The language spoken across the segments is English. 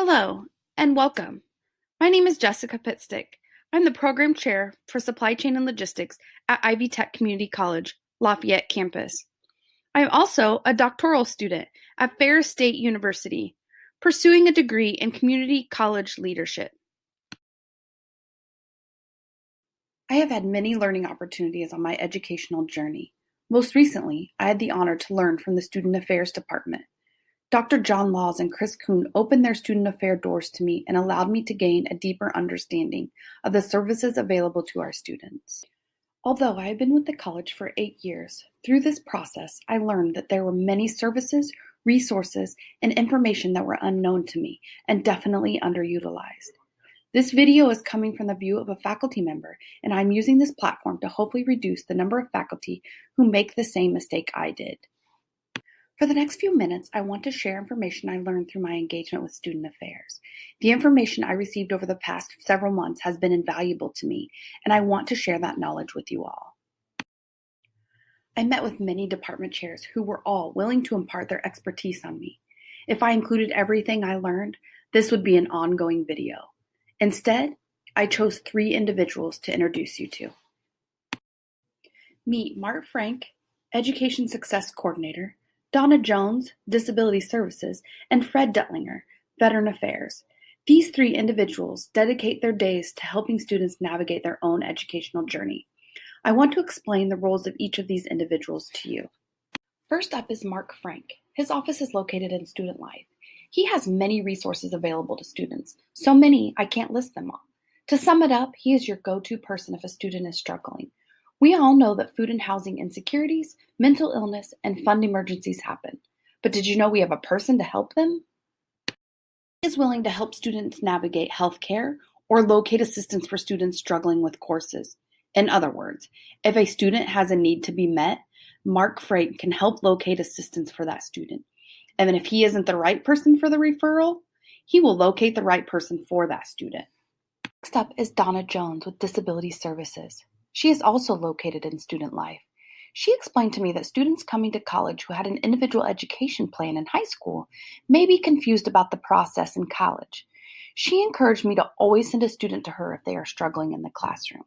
Hello, and welcome. My name is Jessica Pitstick. I'm the Program Chair for Supply Chain and Logistics at Ivy Tech Community College, Lafayette campus. I am also a doctoral student at Ferris State University, pursuing a degree in community college leadership. I have had many learning opportunities on my educational journey. Most recently, I had the honor to learn from the Student Affairs Department. Dr. John Laws and Chris Kuhn opened their student affair doors to me and allowed me to gain a deeper understanding of the services available to our students. Although I have been with the college for 8 years, through this process I learned that there were many services, resources, and information that were unknown to me and definitely underutilized. This video is coming from the view of a faculty member, and I'm using this platform to hopefully reduce the number of faculty who make the same mistake I did. For the next few minutes, I want to share information I learned through my engagement with student affairs. The information I received over the past several months has been invaluable to me, and I want to share that knowledge with you all. I met with many department chairs who were all willing to impart their expertise on me. If I included everything I learned, this would be an ongoing video. Instead, I chose 3 individuals to introduce you to. Meet Mark Frank, Education Success Coordinator, Donna Jones, Disability Services, and Fred Duttlinger, Veteran Affairs. These 3 individuals dedicate their days to helping students navigate their own educational journey. I want to explain the roles of each of these individuals to you. First up is Mark Frank. His office is located in Student Life. He has many resources available to students, so many I can't list them all. To sum it up, he is your go-to person if a student is struggling. We all know that food and housing insecurities, mental illness, and fund emergencies happen. But did you know we have a person to help them? He is willing to help students navigate healthcare or locate assistance for students struggling with courses. In other words, if a student has a need to be met, Mark Frank can help locate assistance for that student. And then if he isn't the right person for the referral, he will locate the right person for that student. Next up is Donna Jones with Disability Services. She is also located in Student Life. She explained to me that students coming to college who had an individual education plan in high school may be confused about the process in college. She encouraged me to always send a student to her if they are struggling in the classroom.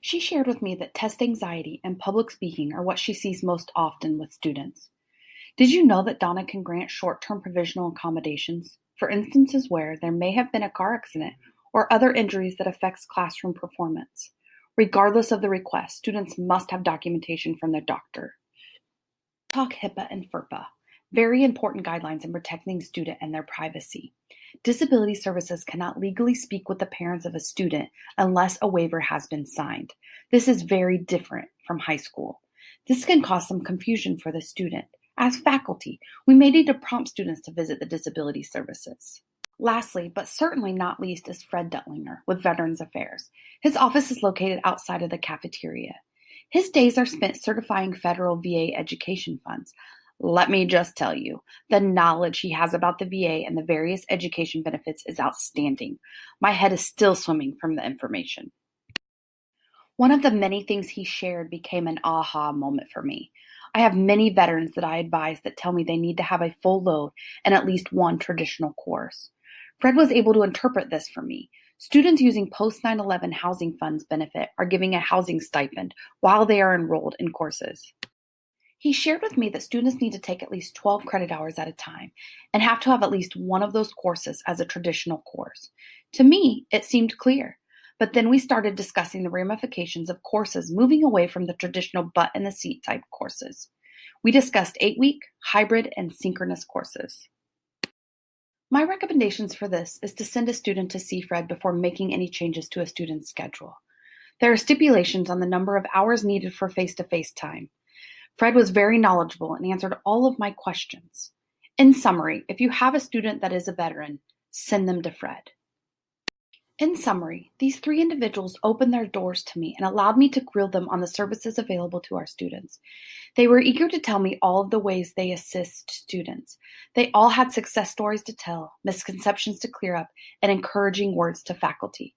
She shared with me that test anxiety and public speaking are what she sees most often with students. Did you know that Donna can grant short-term provisional accommodations for instances where there may have been a car accident or other injuries that affects classroom performance? Regardless of the request, students must have documentation from their doctor. Talk HIPAA and FERPA, very important guidelines in protecting student and their privacy. Disability Services cannot legally speak with the parents of a student unless a waiver has been signed. This is very different from high school. This can cause some confusion for the student. As faculty, we may need to prompt students to visit the Disability Services. Lastly, but certainly not least, is Fred Duttlinger with Veterans Affairs. His office is located outside of the cafeteria. His days are spent certifying federal VA education funds. Let me just tell you, the knowledge he has about the VA and the various education benefits is outstanding. My head is still swimming from the information. One of the many things he shared became an aha moment for me. I have many veterans that I advise that tell me they need to have a full load and at least one traditional course. Fred was able to interpret this for me. Students using post 9/11 housing funds benefit are giving a housing stipend while they are enrolled in courses. He shared with me that students need to take at least 12 credit hours at a time and have to have at least one of those courses as a traditional course. To me, it seemed clear, but then we started discussing the ramifications of courses moving away from the traditional butt-in-the-seat type courses. We discussed 8-week, hybrid, and synchronous courses. My recommendations for this is to send a student to see Fred before making any changes to a student's schedule. There are stipulations on the number of hours needed for face-to-face time. Fred was very knowledgeable and answered all of my questions. In summary, if you have a student that is a veteran, send them to Fred. In summary, these 3 individuals opened their doors to me and allowed me to grill them on the services available to our students. They were eager to tell me all of the ways they assist students. They all had success stories to tell, misconceptions to clear up, and encouraging words to faculty.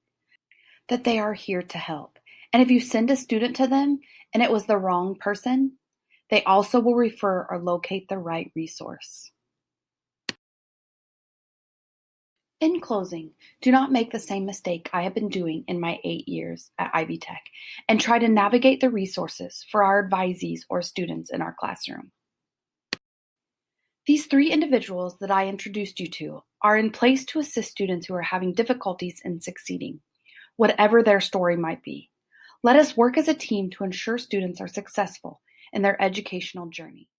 That they are here to help. And if you send a student to them and it was the wrong person, they also will refer or locate the right resource. In closing, do not make the same mistake I have been doing in my 8 years at Ivy Tech and try to navigate the resources for our advisees or students in our classroom. These 3 individuals that I introduced you to are in place to assist students who are having difficulties in succeeding, whatever their story might be. Let us work as a team to ensure students are successful in their educational journey.